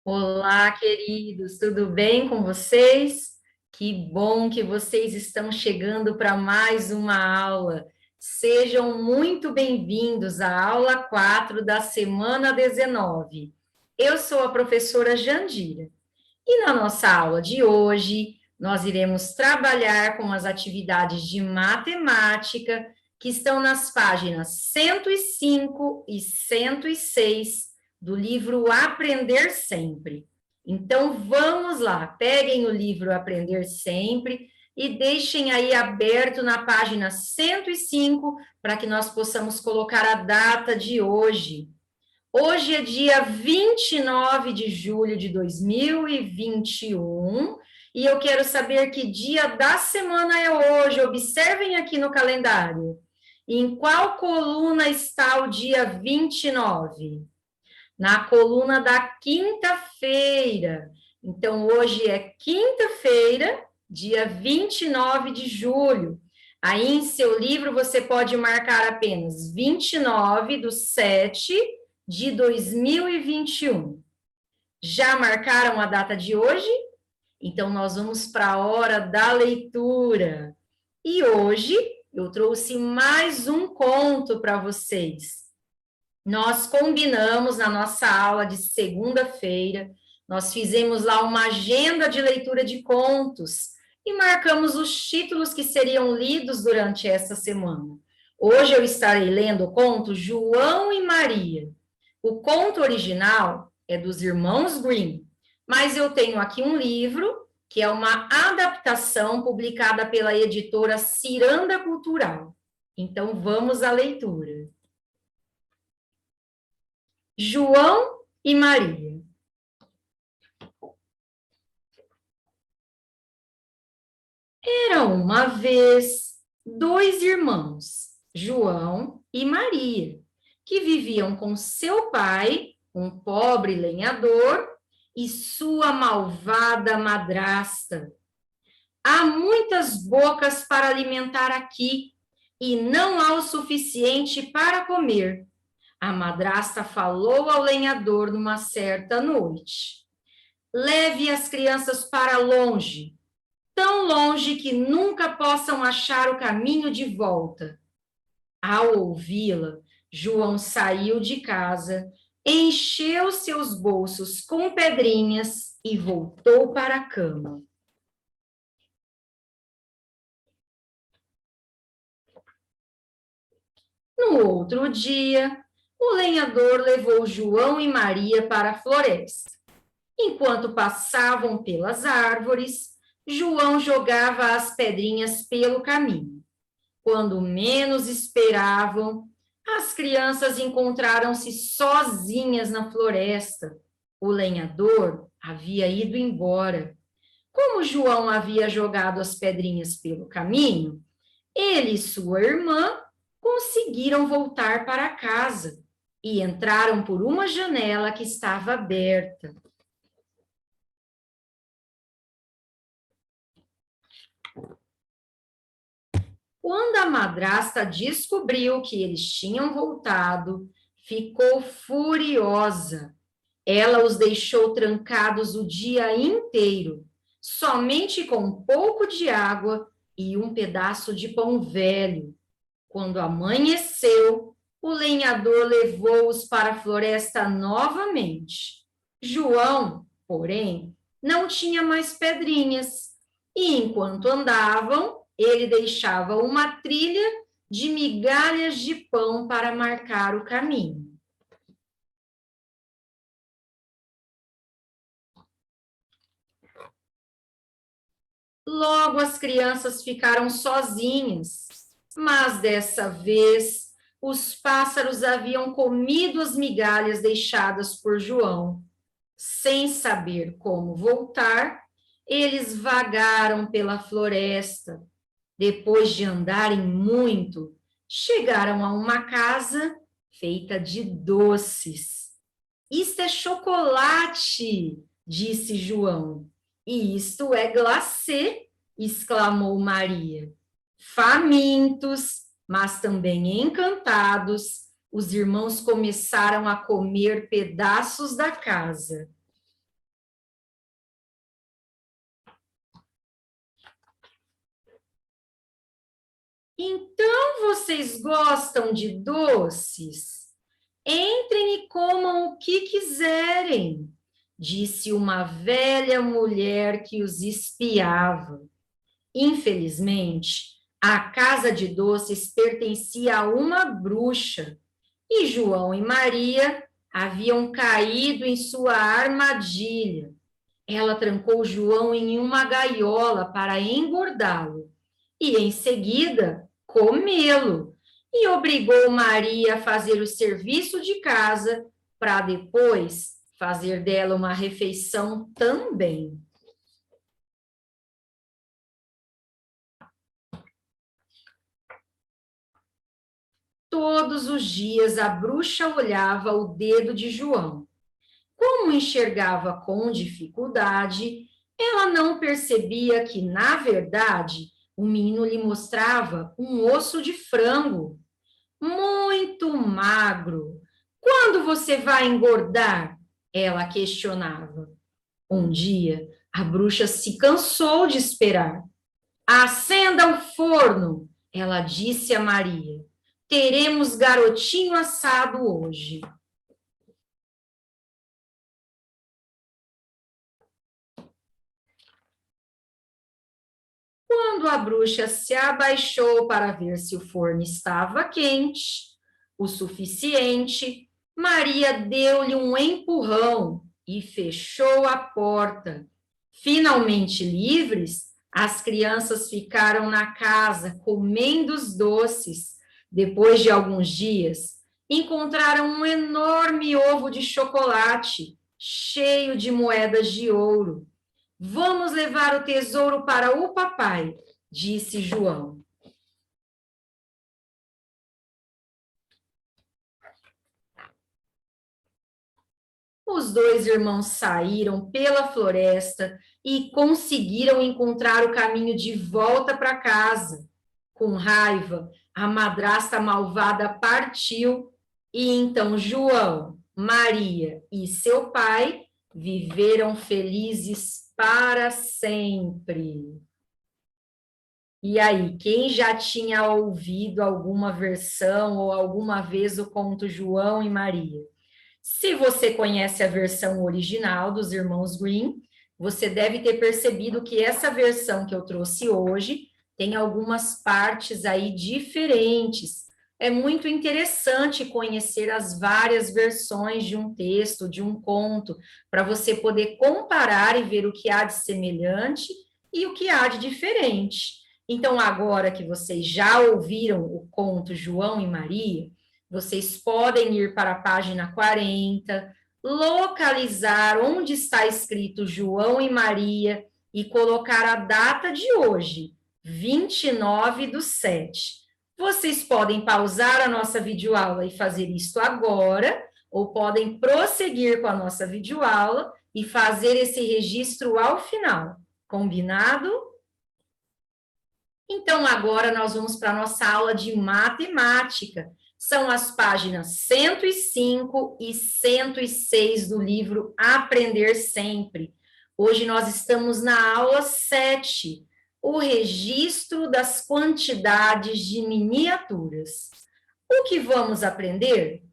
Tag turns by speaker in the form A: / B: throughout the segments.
A: Olá, queridos, tudo bem com vocês? Que bom que vocês estão chegando para mais uma aula. Sejam muito bem-vindos à aula 4 da semana 19. Eu sou a professora Jandira e na nossa aula de hoje nós iremos trabalhar com as atividades de matemática que estão nas páginas 105 e 106 do livro Aprender Sempre. Então, vamos lá, peguem o livro Aprender Sempre e deixem aí aberto na página 105 para que nós possamos colocar a data de hoje. Hoje é dia 29 de julho de 2021 e eu quero saber que dia da semana é hoje. Observem aqui no calendário. Em qual coluna está o dia 29? Na coluna da quinta-feira. Então, hoje é quinta-feira, dia 29 de julho. Aí, em seu livro, você pode marcar apenas 29/7 de 2021. Já marcaram a data de hoje? Então, nós vamos para a hora da leitura. E hoje, eu trouxe mais um conto para vocês. Nós combinamos na nossa aula de segunda-feira, nós fizemos lá uma agenda de leitura de contos e marcamos os títulos que seriam lidos durante essa semana. Hoje eu estarei lendo o conto João e Maria. O conto original é dos irmãos Grimm, mas eu tenho aqui um livro que é uma adaptação publicada pela editora Ciranda Cultural. Então vamos à leitura. João e Maria. Era uma vez dois irmãos, João e Maria, que viviam com seu pai, um pobre lenhador, e sua malvada madrasta. Há muitas bocas para alimentar aqui, e não há o suficiente para comer. A madrasta falou ao lenhador numa certa noite. Leve as crianças para longe, tão longe que nunca possam achar o caminho de volta. Ao ouvi-la, João saiu de casa, encheu seus bolsos com pedrinhas e voltou para a cama. No outro dia, o lenhador levou João e Maria para a floresta. Enquanto passavam pelas árvores, João jogava as pedrinhas pelo caminho. Quando menos esperavam, as crianças encontraram-se sozinhas na floresta. O lenhador havia ido embora. Como João havia jogado as pedrinhas pelo caminho, ele e sua irmã conseguiram voltar para casa e entraram por uma janela que estava aberta. Quando a madrasta descobriu que eles tinham voltado, ficou furiosa. Ela os deixou trancados o dia inteiro, somente com um pouco de água e um pedaço de pão velho. Quando amanheceu, o lenhador levou-os para a floresta novamente. João, porém, não tinha mais pedrinhas, e enquanto andavam, ele deixava uma trilha de migalhas de pão para marcar o caminho. Logo as crianças ficaram sozinhas, mas dessa vez os pássaros haviam comido as migalhas deixadas por João. Sem saber como voltar, eles vagaram pela floresta. Depois de andarem muito, chegaram a uma casa feita de doces. Isto é chocolate, disse João. E isto é glacê, exclamou Maria. Famintos, mas também encantados, os irmãos começaram a comer pedaços da casa. Então vocês gostam de doces? Entrem e comam o que quiserem, disse uma velha mulher que os espiava. Infelizmente, a casa de doces pertencia a uma bruxa e João e Maria haviam caído em sua armadilha. Ela trancou João em uma gaiola para engordá-lo e, em seguida, comê-lo, e obrigou Maria a fazer o serviço de casa para depois fazer dela uma refeição também. Todos os dias a bruxa olhava o dedo de João. Como enxergava com dificuldade, ela não percebia que, na verdade, o menino lhe mostrava um osso de frango. Muito magro. Quando você vai engordar? Ela questionava. Um dia, a bruxa se cansou de esperar. Acenda o forno, ela disse a Maria. Teremos garotinho assado hoje. Quando a bruxa se abaixou para ver se o forno estava quente o suficiente, Maria deu-lhe um empurrão e fechou a porta. Finalmente livres, as crianças ficaram na casa comendo os doces. Depois de alguns dias, encontraram um enorme ovo de chocolate cheio de moedas de ouro. Vamos levar o tesouro para o papai, disse João. Os dois irmãos saíram pela floresta e conseguiram encontrar o caminho de volta para casa. Com raiva, a madrasta malvada partiu e então João, Maria e seu pai viveram felizes para sempre. E aí, quem já tinha ouvido alguma versão ou alguma vez o conto João e Maria? Se você conhece a versão original dos Irmãos Grimm, você deve ter percebido que essa versão que eu trouxe hoje tem algumas partes aí diferentes. É muito interessante conhecer as várias versões de um texto, de um conto, para você poder comparar e ver o que há de semelhante e o que há de diferente. Então, agora que vocês já ouviram o conto João e Maria, vocês podem ir para a página 40, localizar onde está escrito João e Maria e colocar a data de hoje, 29/7. Vocês podem pausar a nossa videoaula e fazer isto agora, ou podem prosseguir com a nossa videoaula e fazer esse registro ao final. Combinado? Então, agora nós vamos para a nossa aula de matemática. São as páginas 105 e 106 do livro Aprender Sempre. Hoje nós estamos na aula 7, o registro das quantidades de miniaturas. O que vamos aprender?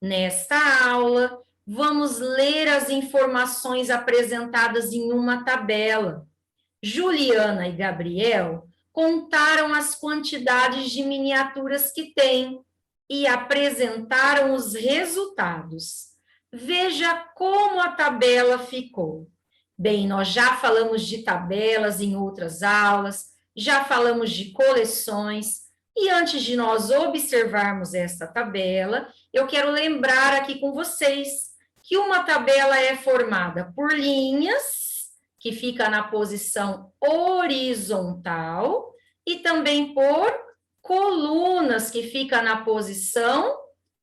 A: Nesta aula, vamos ler as informações apresentadas em uma tabela. Juliana e Gabriel contaram as quantidades de miniaturas que têm e apresentaram os resultados. Veja como a tabela ficou. Bem, nós já falamos de tabelas em outras aulas, já falamos de coleções, e antes de nós observarmos esta tabela, eu quero lembrar aqui com vocês que uma tabela é formada por linhas, que fica na posição horizontal, e também por colunas, que fica na posição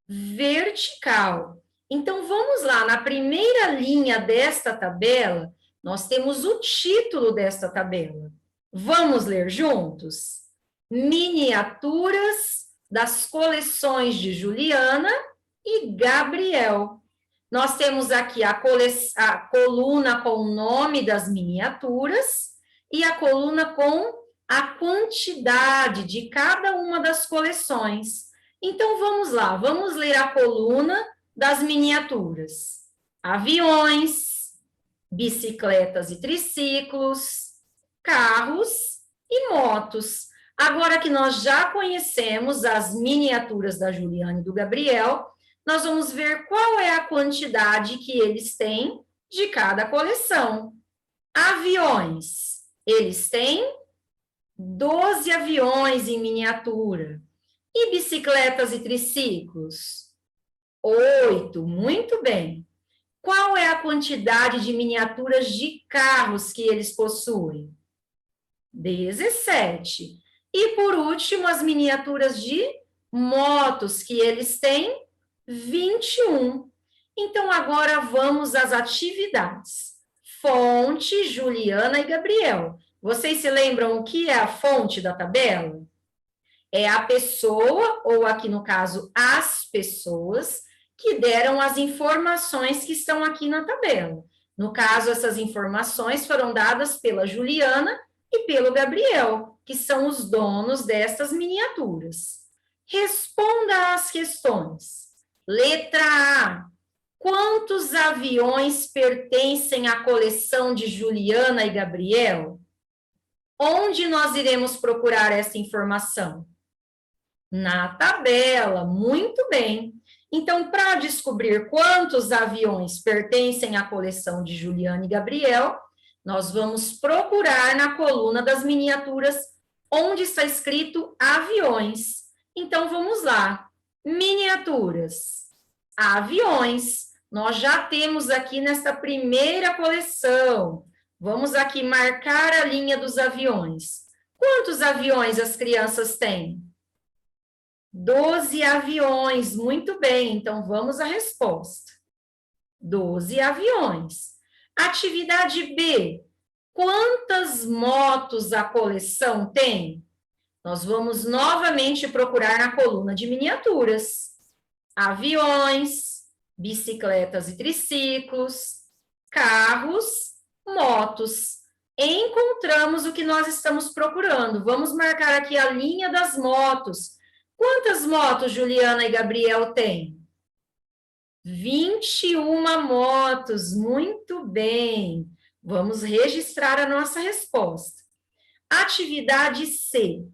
A: vertical. Então, vamos lá, na primeira linha desta tabela, nós temos o título desta tabela. Vamos ler juntos? Miniaturas das coleções de Juliana e Gabriel. Nós temos aqui a coluna com o nome das miniaturas e a coluna com a quantidade de cada uma das coleções. Então, vamos lá, vamos ler a coluna das miniaturas. Aviões, bicicletas e triciclos, carros e motos. Agora que nós já conhecemos as miniaturas da Juliana e do Gabriel, nós vamos ver qual é a quantidade que eles têm de cada coleção. Aviões, eles têm 12 aviões em miniatura. E bicicletas e triciclos? 8, muito bem. Qual é a quantidade de miniaturas de carros que eles possuem? 17. E, por último, as miniaturas de motos que eles têm? 21. Então, agora vamos às atividades. Fonte, Juliana e Gabriel. Vocês se lembram o que é a fonte da tabela? É a pessoa, ou aqui no caso, as pessoas, que deram as informações que estão aqui na tabela. No caso, essas informações foram dadas pela Juliana e pelo Gabriel, que são os donos destas miniaturas. Responda às questões. Letra A. Quantos aviões pertencem à coleção de Juliana e Gabriel? Onde nós iremos procurar essa informação? Na tabela, muito bem. Então, para descobrir quantos aviões pertencem à coleção de Juliana e Gabriel, nós vamos procurar na coluna das miniaturas onde está escrito aviões. Então, vamos lá. Miniaturas. Aviões. Nós já temos aqui nesta primeira coleção. Vamos aqui marcar a linha dos aviões. Quantos aviões as crianças têm? 12 aviões, muito bem, então vamos à resposta. 12 aviões. Atividade B, quantas motos a coleção tem? Nós vamos novamente procurar na coluna de miniaturas. Aviões, bicicletas e triciclos, carros, motos. Encontramos o que nós estamos procurando. Vamos marcar aqui a linha das motos. Quantas motos Juliana e Gabriel têm? 21 motos, muito bem. Vamos registrar a nossa resposta. Atividade C.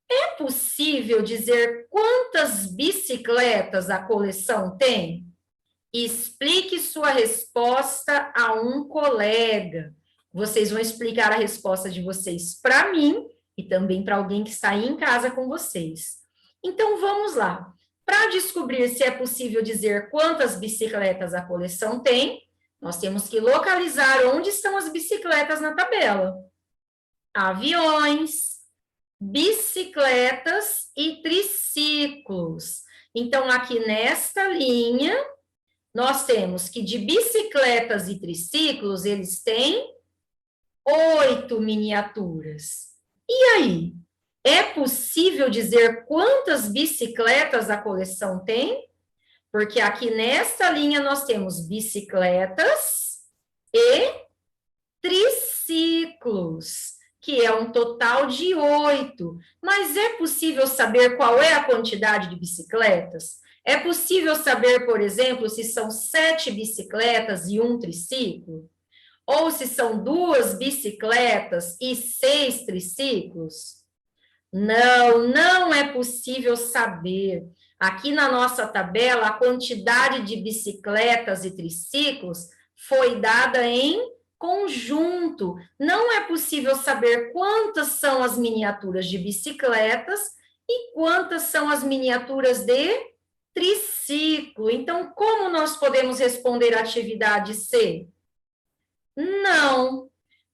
A: É possível dizer quantas bicicletas a coleção tem? Explique sua resposta a um colega. Vocês vão explicar a resposta de vocês para mim e também para alguém que está aí em casa com vocês. Então, vamos lá. Para descobrir se é possível dizer quantas bicicletas a coleção tem, nós temos que localizar onde estão as bicicletas na tabela. Aviões, bicicletas e triciclos. Então, aqui nesta linha, nós temos que de bicicletas e triciclos, eles têm 8 miniaturas. E aí? É possível dizer quantas bicicletas a coleção tem? Porque aqui nesta linha nós temos bicicletas e triciclos, que é um total de 8. Mas é possível saber qual é a quantidade de bicicletas? É possível saber, por exemplo, se são 7 bicicletas e um triciclo? Ou se são 2 bicicletas e 6 triciclos? Não, não é possível saber. Aqui na nossa tabela, a quantidade de bicicletas e triciclos foi dada em conjunto. Não é possível saber quantas são as miniaturas de bicicletas e quantas são as miniaturas de triciclo. Então, como nós podemos responder a atividade C? Não.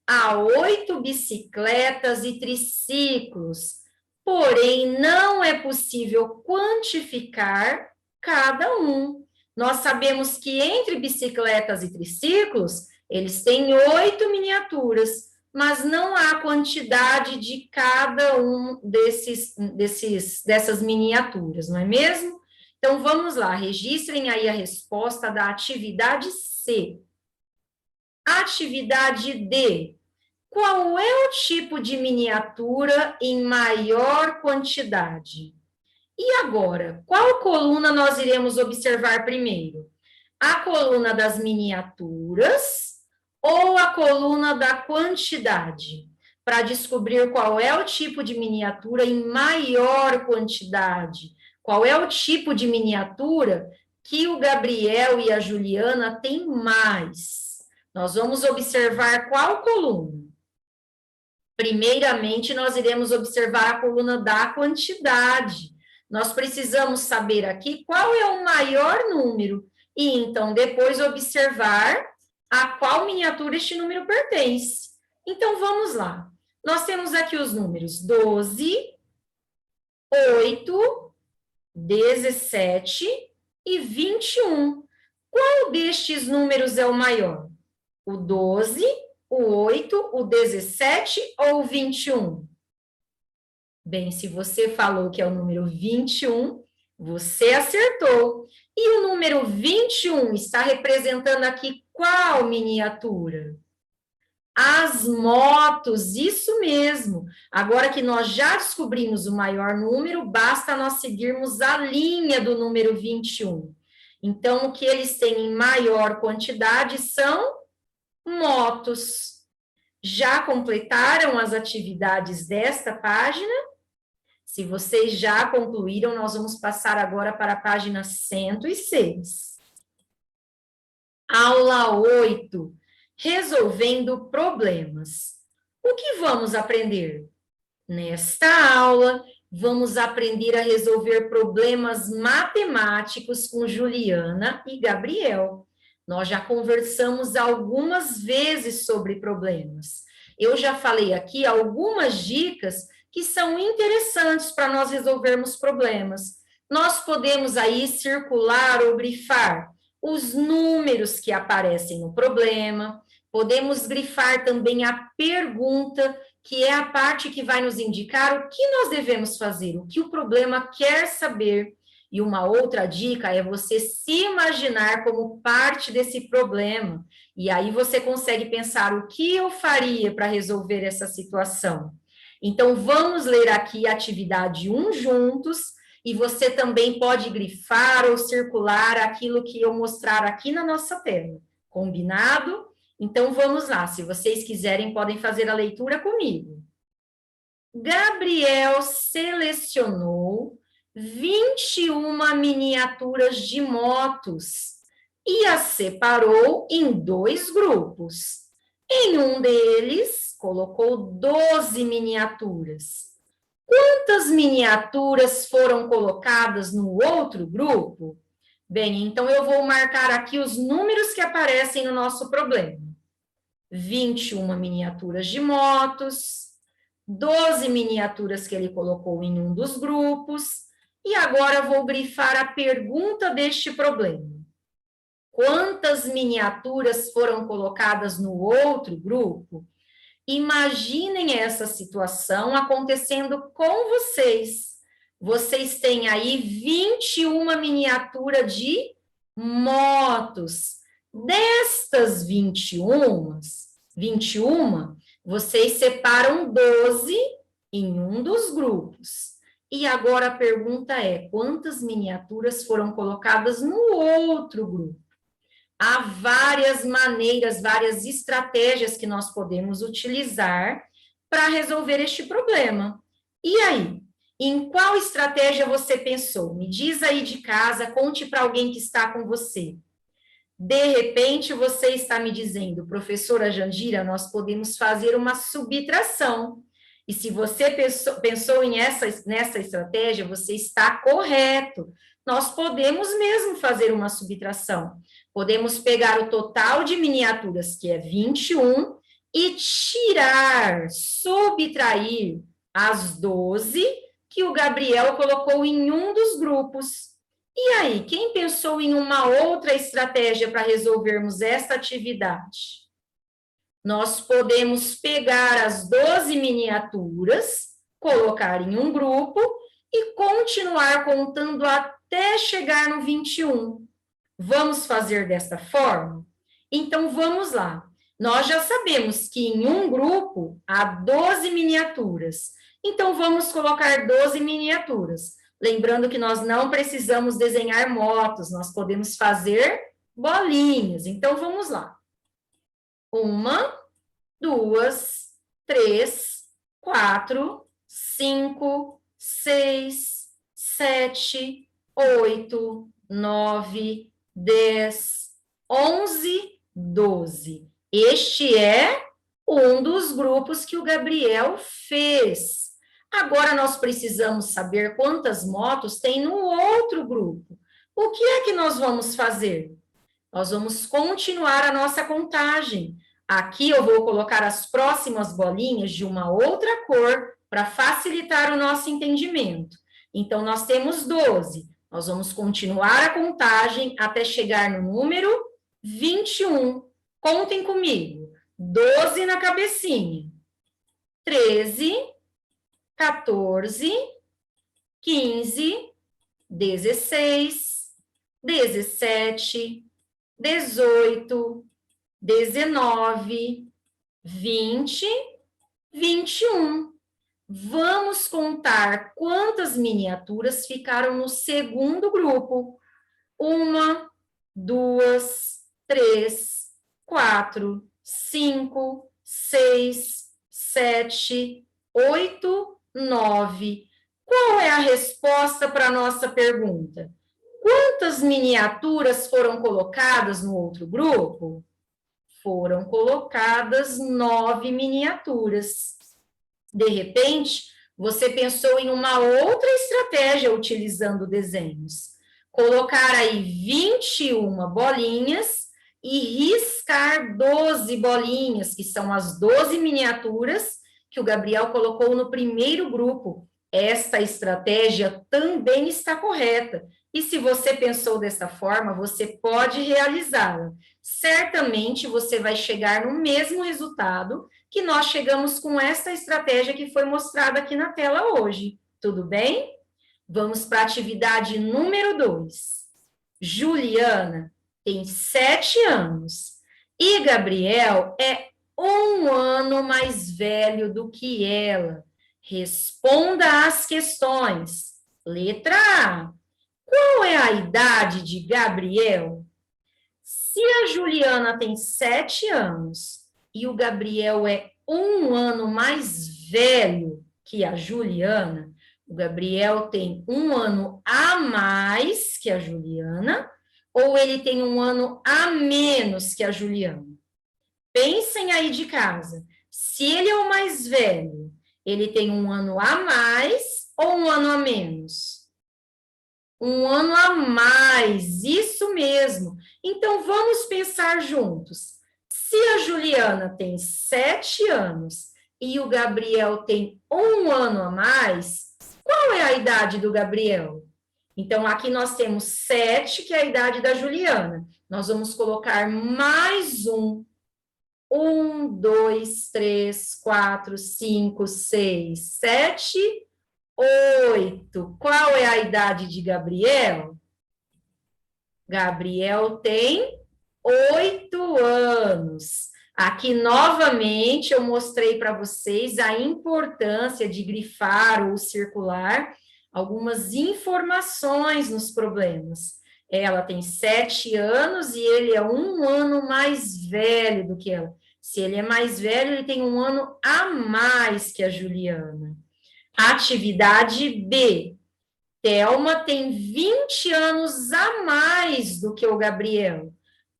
A: Há 8 bicicletas e triciclos. Porém, não é possível quantificar cada um. Nós sabemos que entre bicicletas e triciclos, eles têm 8 miniaturas, mas não há quantidade de cada um dessas miniaturas, não é mesmo? Então, vamos lá, registrem aí a resposta da atividade C. Atividade D. qual é o tipo de miniatura em maior quantidade? E agora, qual coluna nós iremos observar primeiro? A coluna das miniaturas ou a coluna da quantidade? Para descobrir qual é o tipo de miniatura em maior quantidade. Qual é o tipo de miniatura que o Gabriel e a Juliana têm mais? Nós vamos observar qual coluna? Primeiramente, nós iremos observar a coluna da quantidade. Nós precisamos saber aqui qual é o maior número, e então depois observar a qual miniatura este número pertence. Então, vamos lá. Nós temos aqui os números 12, 8, 17 e 21. Qual destes números é o maior? O 12, o 8, o 17 ou o 21? Bem, se você falou que é o número 21, você acertou. E o número 21 está representando aqui qual miniatura? As motos, isso mesmo. Agora que nós já descobrimos o maior número, basta nós seguirmos a linha do número 21. Então, o que eles têm em maior quantidade são motos. Já completaram as atividades desta página? Se vocês já concluíram, nós vamos passar agora para a página 106. Aula 8. Resolvendo problemas. O que vamos aprender? Nesta aula, vamos aprender a resolver problemas matemáticos com Juliana e Gabriel. Nós já conversamos algumas vezes sobre problemas. Eu já falei aqui algumas dicas que são interessantes para nós resolvermos problemas. Nós podemos aí circular ou grifar os números que aparecem no problema, podemos grifar também a pergunta, que é a parte que vai nos indicar o que nós devemos fazer, o que o problema quer saber. E uma outra dica é você se imaginar como parte desse problema. E aí você consegue pensar o que eu faria para resolver essa situação. Então, vamos ler aqui a atividade 1 juntos, e você também pode grifar ou circular aquilo que eu mostrar aqui na nossa tela. Combinado? Então, vamos lá. Se vocês quiserem, podem fazer a leitura comigo. Gabriel selecionou 21 miniaturas de motos e as separou em 2 grupos. Em um deles, colocou 12 miniaturas. Quantas miniaturas foram colocadas no outro grupo? Bem, então eu vou marcar aqui os números que aparecem no nosso problema. 21 miniaturas de motos, 12 miniaturas que ele colocou em um dos grupos, e agora vou grifar a pergunta deste problema. Quantas miniaturas foram colocadas no outro grupo? Imaginem essa situação acontecendo com vocês. Vocês têm aí 21 miniaturas de motos. Destas 21, vocês separam 12 em um dos grupos. E agora a pergunta é, quantas miniaturas foram colocadas no outro grupo? Há várias maneiras, várias estratégias que nós podemos utilizar para resolver este problema. E aí? Em qual estratégia você pensou? Me diz aí de casa, conte para alguém que está com você. De repente, você está me dizendo, professora Jandira, nós podemos fazer uma subtração. E se você pensou nessa estratégia, você está correto. Nós podemos mesmo fazer uma subtração. Podemos pegar o total de miniaturas, que é 21, e tirar, subtrair as 12 que o Gabriel colocou em um dos grupos. E aí, quem pensou em uma outra estratégia para resolvermos esta atividade? Nós podemos pegar as 12 miniaturas, colocar em um grupo e continuar contando até chegar no 21. Vamos fazer desta forma? Então, vamos lá. Nós já sabemos que em um grupo há 12 miniaturas. Então, vamos colocar 12 miniaturas. Lembrando que nós não precisamos desenhar motos, nós podemos fazer bolinhas. Então, vamos lá. 1, 2, 3, 4, 5, 6, 7, 8, 9, 10, 11, 12. Este é um dos grupos que o Gabriel fez. Agora, nós precisamos saber quantas motos tem no outro grupo. O que é que nós vamos fazer? Nós vamos continuar a nossa contagem. Aqui eu vou colocar as próximas bolinhas de uma outra cor para facilitar o nosso entendimento. Então, nós temos 12. Nós vamos continuar a contagem até chegar no número 21. Contem comigo. 12 na cabecinha. 13, 14, 15, 16, 17, 18, 19, 20, 21. Vamos contar quantas miniaturas ficaram no segundo grupo. 1, 2, 3, 4, 5, 6, 7, 8, 9. Qual é a resposta para a nossa pergunta? Quantas miniaturas foram colocadas no outro grupo? Foram colocadas 9 miniaturas. De repente, você pensou em uma outra estratégia utilizando desenhos. Colocar aí 21 bolinhas e riscar 12 bolinhas, que são as 12 miniaturas que o Gabriel colocou no primeiro grupo. Esta estratégia também está correta. E se você pensou dessa forma, você pode realizá-la. Certamente você vai chegar no mesmo resultado que nós chegamos com esta estratégia que foi mostrada aqui na tela hoje. Tudo bem? Vamos para a atividade número 2. Juliana tem 7 anos e Gabriel é 1 ano mais velho do que ela. Responda às questões. Letra A. Qual é a idade de Gabriel? Se a Juliana tem 7 anos e o Gabriel é 1 ano mais velho que a Juliana, o Gabriel tem 1 ano a mais que a Juliana, ou ele tem 1 ano a menos que a Juliana? Pensem aí de casa. Se ele é o mais velho, ele tem 1 ano a mais ou 1 ano a menos? 1 ano a mais, isso mesmo. Então, vamos pensar juntos. Se a Juliana tem 7 anos e o Gabriel tem 1 ano a mais, qual é a idade do Gabriel? Então, aqui nós temos 7, que é a idade da Juliana. Nós vamos colocar mais 1. 1, 2, 3, 4, 5, 6, 7, 8. Qual é a idade de Gabriel? Gabriel tem 8 anos. Aqui, novamente, eu mostrei para vocês a importância de grifar ou circular algumas informações nos problemas. Ela tem 7 anos e ele é 1 ano mais velho do que ela. Se ele é mais velho, ele tem 1 ano a mais que a Juliana. Atividade B. Thelma tem 20 anos a mais do que o Gabriel.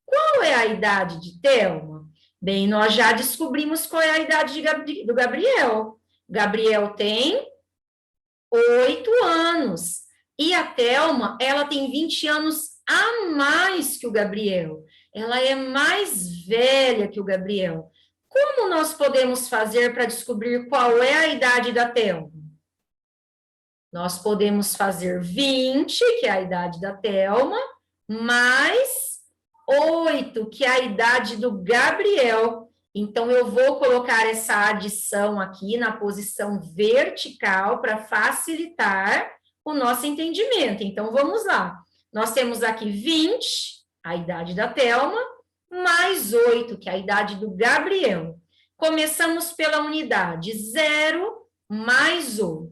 A: Qual é a idade de Thelma? Bem, nós já descobrimos qual é a idade do Gabriel. Gabriel tem 8 anos. E a Thelma, ela tem 20 anos a mais que o Gabriel. Ela é mais velha que o Gabriel. Como nós podemos fazer para descobrir qual é a idade da Thelma? Nós podemos fazer 20, que é a idade da Thelma, mais 8, que é a idade do Gabriel. Então, eu vou colocar essa adição aqui na posição vertical para facilitar o nosso entendimento. Então, vamos lá. Nós temos aqui 20, a idade da Thelma, mais 8, que é a idade do Gabriel. Começamos pela unidade 0 mais 8.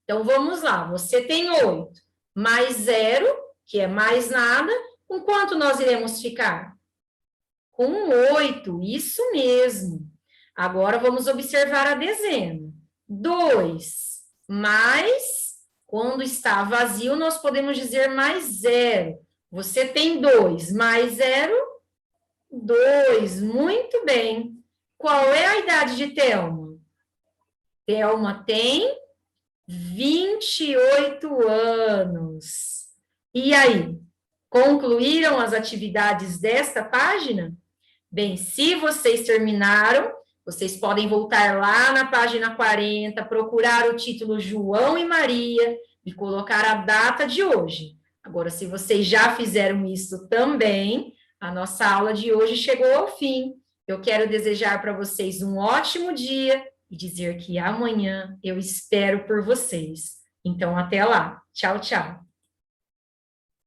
A: Então, vamos lá. Você tem 8 mais 0, que é mais nada. Com quanto nós iremos ficar? Com 8, isso mesmo. Agora, vamos observar a dezena. 2 mais, quando está vazio, nós podemos dizer mais 0. Você tem 2 mais 0, 2. Muito bem. Qual é a idade de Thelma? Thelma tem 28 anos. E aí? Concluíram as atividades desta página? Bem, se vocês terminaram, vocês podem voltar lá na página 40, procurar o título João e Maria e colocar a data de hoje. Agora, se vocês já fizeram isso também, a nossa aula de hoje chegou ao fim. Eu quero desejar para vocês um ótimo dia e dizer que amanhã eu espero por vocês. Então, até lá. Tchau, tchau.